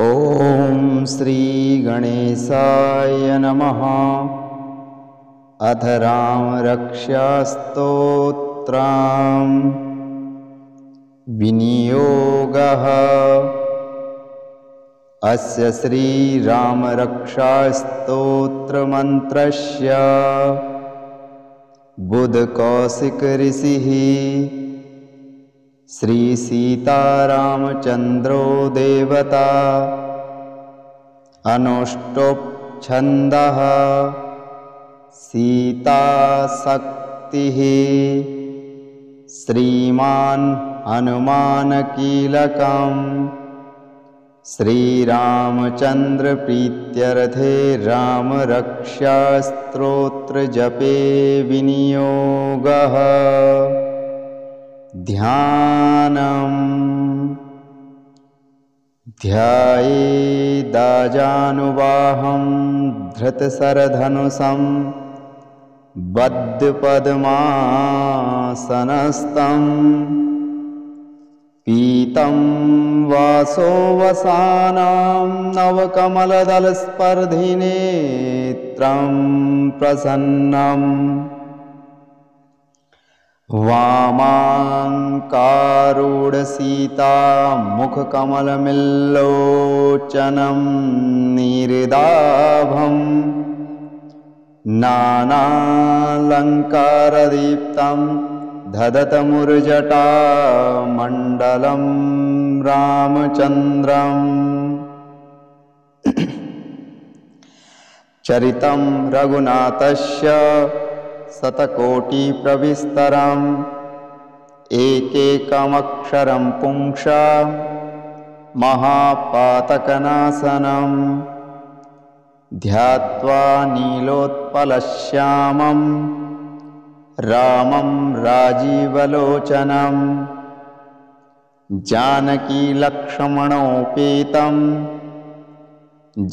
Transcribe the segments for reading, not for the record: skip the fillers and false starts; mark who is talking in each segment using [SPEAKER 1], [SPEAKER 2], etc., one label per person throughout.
[SPEAKER 1] ॐ श्री गणेशाय नमः। अथ रामरक्षास्तोत्रम् विनियोगः। अस्य श्रीरामरक्षास्तोत्रमन्त्रस्य बुधकौशिकऋषिः श्री सीतारामचन्द्रो देवता अनुष्टुप् छन्दः सीताशक्तिः श्रीमान् हनुमानकीलकम् श्रीरामचन्द्रप्रीत्यर्थे रामरक्षास्तोत्रजपे विनियोगः। ध्यानम् ध्यायेदाजानुबाहं धृतशरधनुषं बद्धपद्मासनस्थं पीतं वासोवसानं नवकमलदलस्पर्धिनेत्रं प्रसन्नम् वामाङ्कारूढसीता मुखकमलमिल्लोचनं नीरदाभं नानालङ्कारदीप्तं दधतमुर्जटामण्डलं रामचन्द्रम्। चरितं रघुनाथस्य शतकोटिप्रविस्तरम् एकैकमक्षरं पुंसा महापातकनाशनम् ध्यात्वा नीलोत्पलश्यामं रामं राजीवलोचनं जानकीलक्ष्मणोपेतं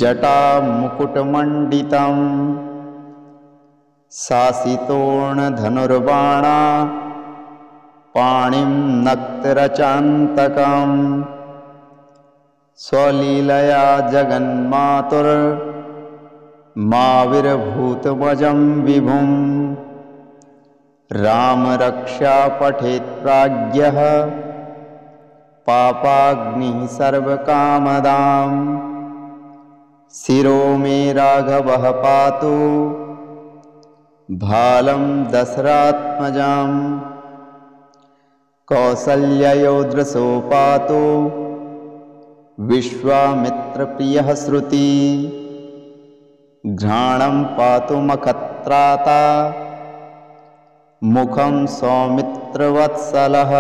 [SPEAKER 1] जटामुकुटमण्डितम् शासितोर्णधनुर्बाणा पाणिं नक्तरचान्तकम् स्वलीलया जगन्मातुर्माविर्भूतमजं विभुम् रामरक्षा पठेत् प्राज्ञः पापाग्निः सर्वकामदाम् शिरो मे राघवः पातु भालं दशरात्मजाम् कौसल्ययोधृशो पातु विश्वामित्रप्रियः श्रुति घ्राणं पातु मखत्राता मुखं सौमित्रवत्सलः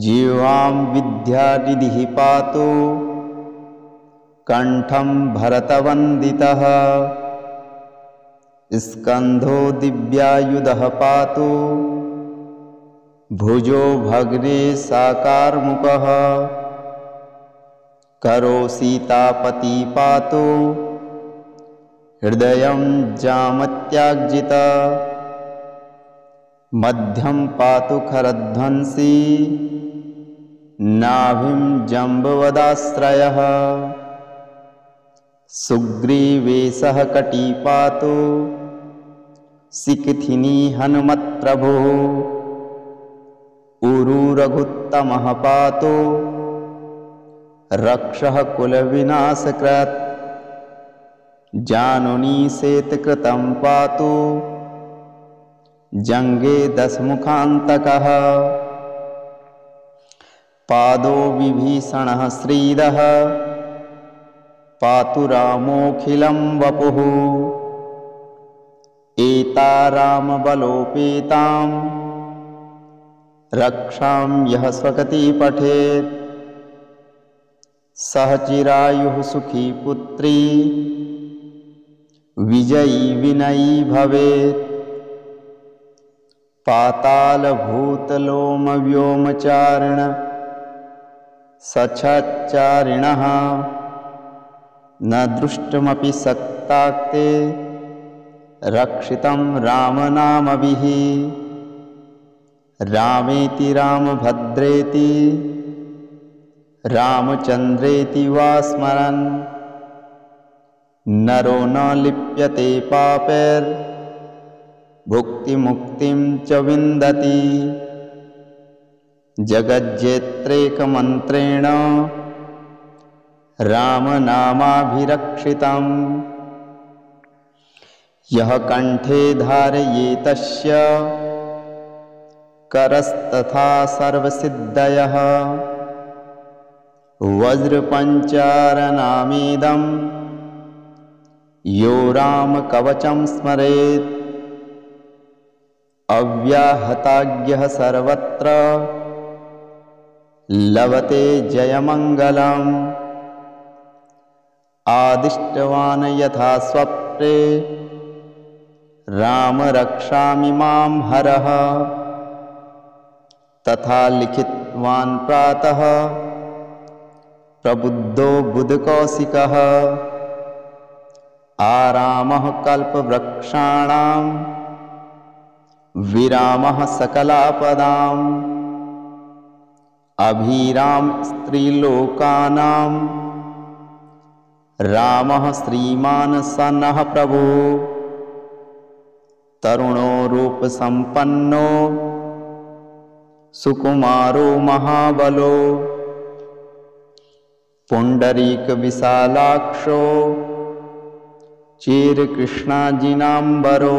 [SPEAKER 1] जिह्वां विद्यानिधिः पातु कण्ठं भरतवन्दितः स्कन्धो दिव्यायुधः पातु भुजो भग्ने साकारमुखः करो सीतापति पातु हृदयं जामत्याग्जित मध्यं पातु खरध्वंसी नाभिं जम्बवदाश्रयः सुग्रीवेशः कटी पातु सिकथिनी हनुमत्प्रभुः उरु रघुत्तमः पातु रक्षः कुलविनाशकृत् जानुनी शेतकृतं पातु जङ्गे दशमुखान्तकः पादो विभीषणः श्रीदः पातु रामोऽखिलं वपुः एता रामबलोपेतां रक्षां यः स्वगति पठेत् सह चिरायुः सुखी पुत्री विजयी विनयी भवेत् पातालभूतलोमव्योमचारिण सच्छच्चारिणः न दृष्टमपि सक्ताक्ते रक्षितं रामनामभिः रामेति रामभद्रेति रामचन्द्रेति वा स्मरन् नरो न लिप्यते पापैर्भुक्तिमुक्तिं च विन्दति जगज्जेत्रेकमन्त्रेण रामनामाभिरक्षितम् यः कण्ठे धारयेतस्य करस्तथा सर्वसिद्धयः वज्रपञ्चारनामेदं यो रामकवचं स्मरेत् अव्याहताज्ञः सर्वत्र लभते जयमङ्गलम् आदिष्टवान् यथा स्वप्ने राम रक्षामि मां हरः तथा लिखितवान् प्रातः प्रबुद्धो बुधकौशिकः आरामः कल्पवृक्षाणां विरामः सकलापदाम् अभिराम स्त्रीलोकानां रामः श्रीमान् स नः प्रभु तरुणो रूपसम्पन्नो सुकुमारो महाबलो पुण्डरीकविशालाक्षो चिरकृष्णाजिनाम्बरो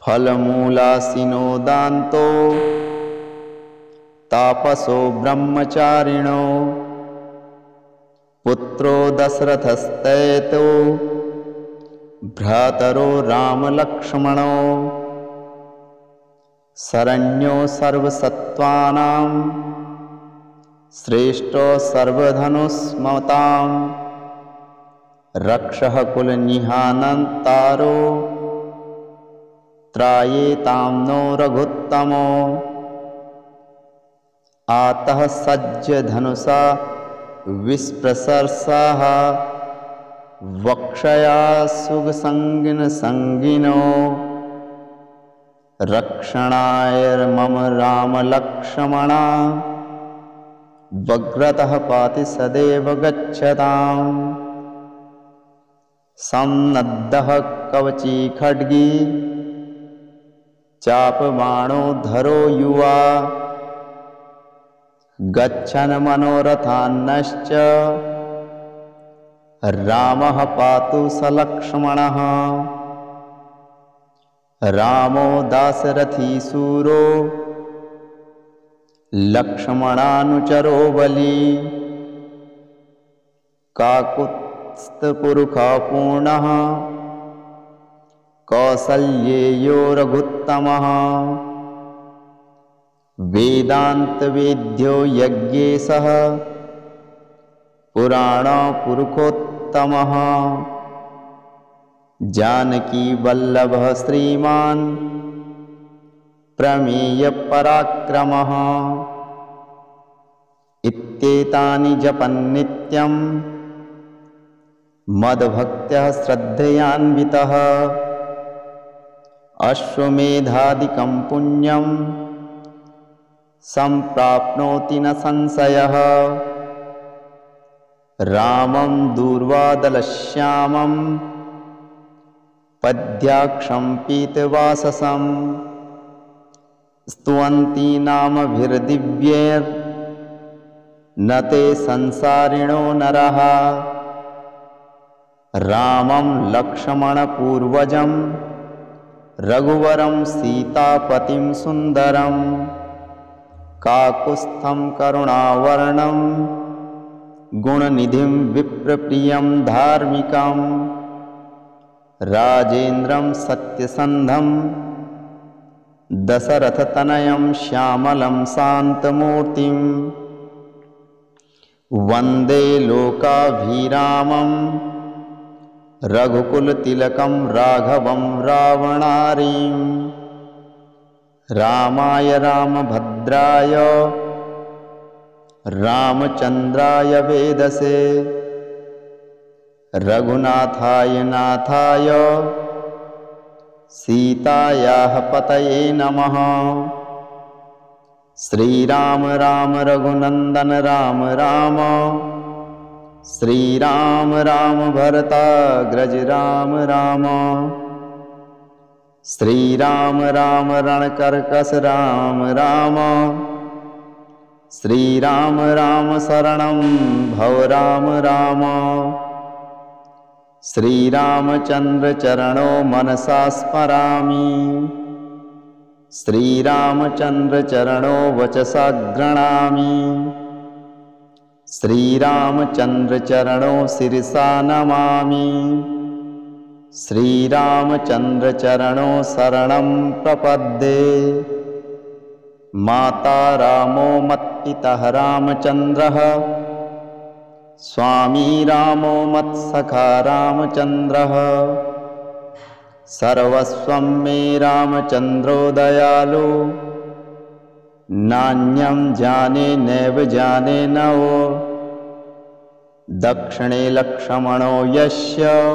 [SPEAKER 1] फलमूलासीनो दान्तो तापसो ब्रह्मचारिणो पुत्रो दशरथस्तैतो भ्रातरो रामलक्ष्मणो शरण्यो सर्वसत्त्वानां श्रेष्ठो सर्वधनुष्मतां रक्षः कुलनिहानन्तारो त्रायेतां नो रघुत्तमो आतः सज्जधनुषा विस्प्रसर्षाः वक्षया सुगसङ्गिनो रक्षणाय मम रामलक्ष्मणा वग्रतः पाति सदैव गच्छताम् सन्नद्धः कवची खड्गी चापबाणो धरो युवा गच्छन् मनोरथान्नश्च रामः पातु सलक्ष्मणः रामो दाशरथी शूरो लक्ष्मणानुचरो बली काकुत्स्थपुरुषः पूर्णः कौसल्येयो रघुत्तमः वेदान्तवेद्यो यज्ञेशः पुराणपुरुषोत्तमः जानकीवल्लभः श्रीमान् प्रमेयपराक्रमः इत्येतानि जपन्नित्यं मद्भक्त्या श्रद्धयान्वितः अश्वमेधादिकं पुण्यं सम्प्राप्नोति न संशयः रामं दूर्वादलश्यामं पद्याक्षं पीतवाससं स्तुवन्ति नामभिर्दिव्यैर्न ते संसारिणो नरः रामं लक्ष्मणपूर्वजं रघुवरं सीतापतिं सुन्दरं काकुत्स्थं करुणावर्णं गुणनिधिं विप्रप्रियं धार्मिकं राजेन्द्रं सत्यसन्धं दशरथतनयं श्यामलं शान्तमूर्तिं वन्दे लोकाभिरामं रघुकुलतिलकं राघवं रावणारिं रामाय रामभद्राय रामचन्द्राय वेदसे रघुनाथाय नाथाय सीतायाः पतये नमः श्रीराम राम रघुनंदन राम राम। श्रीराम राम भरताग्रज राम राम। श्रीराम राम रणकर्कश राम राम। श्रीराम राम शरणं भव राम राम। श्रीरामचंद्र चरणो मनसा स्मरामि। श्रीरामचंद्र चरणो वचसा गृह्णामि। श्रीरामचंद्र चरणो शिरसा नमामि। श्रीरामचंद्र चरणो शरणं प्रपद्ये। माता रामो मत्पितः रामचंद्रः। स्वामी रामो मत्सखा रामचंद्रः। सर्वस्वं मे रामचंद्रो दयालु। नान्यं जाने नैव जाने नवो। दक्षिणे लक्ष्मणो यस्य।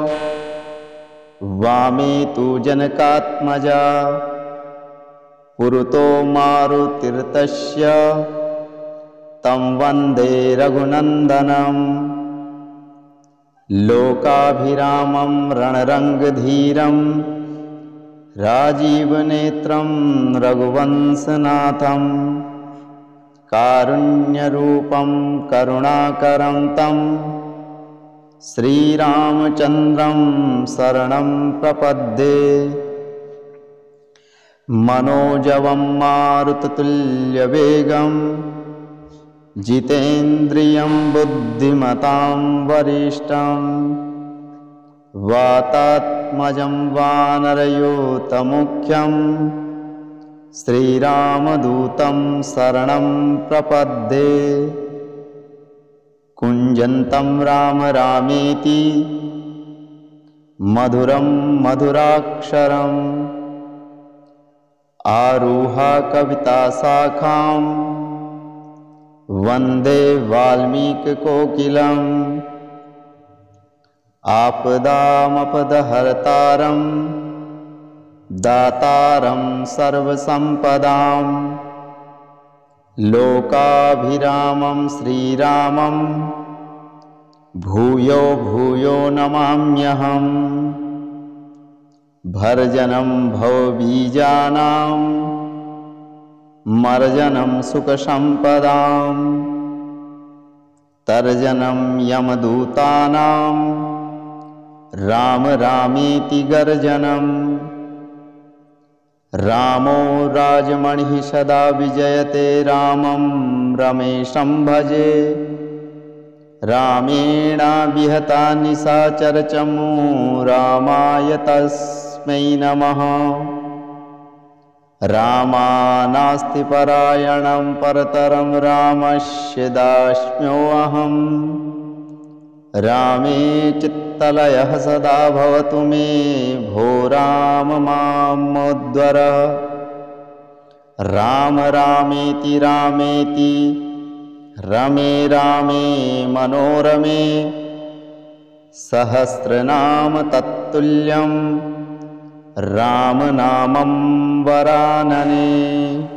[SPEAKER 1] वामे तु जनकात्मजा। पुरतो मारुतिर्तस्य। तं वन्दे रघुनन्दनं। लोकाभिरामं रणरङ्गधीरं। राजीवनेत्रं रघुवंशनाथं। कारुण्यरूपं करुणाकरं तं। श्रीरामचन्द्रं शरणं प्रपद्ये। मनोजवं मारुततुल्यवेगं। जितेन्द्रियं बुद्धिमतां वरिष्ठं। वातात्मजं वानरयूथमुख्यं। श्रीरामदूतं शरणं प्रपद्ये। कुञ्जन्तं राम रामेति। मधुरं मधुराक्षरम्। आरुहा कविताशाखां। वन्दे वाल्मीकिकोकिलम्। आपदामपदहर्तारं। दातारं सर्वसम्पदां। लोकाभिरामं श्रीरामं। भूयो भूयो नमाम्यहम्। भर्जनं भवबीजानां। मर्जनं सुखसम्पदां। तर्जनं यमदूतानां। राम रामेति गर्जनं। रामो राजमणिः सदा विजयते। रामं रमेशं भजे। रामेणाभिहता निशाचरचमू। रामाय तस्मै नमः। रामानास्ति परायणं परतरं। रामस्य दास्म्योऽहम्। रामे चित्तलयः सदा भवतु मे। भो राम मामोद्वर। राम रामेति रामेति। रमे रामे मनोरमे। सहस्रनाम तत्तुल्यं। रामनामं वरानने।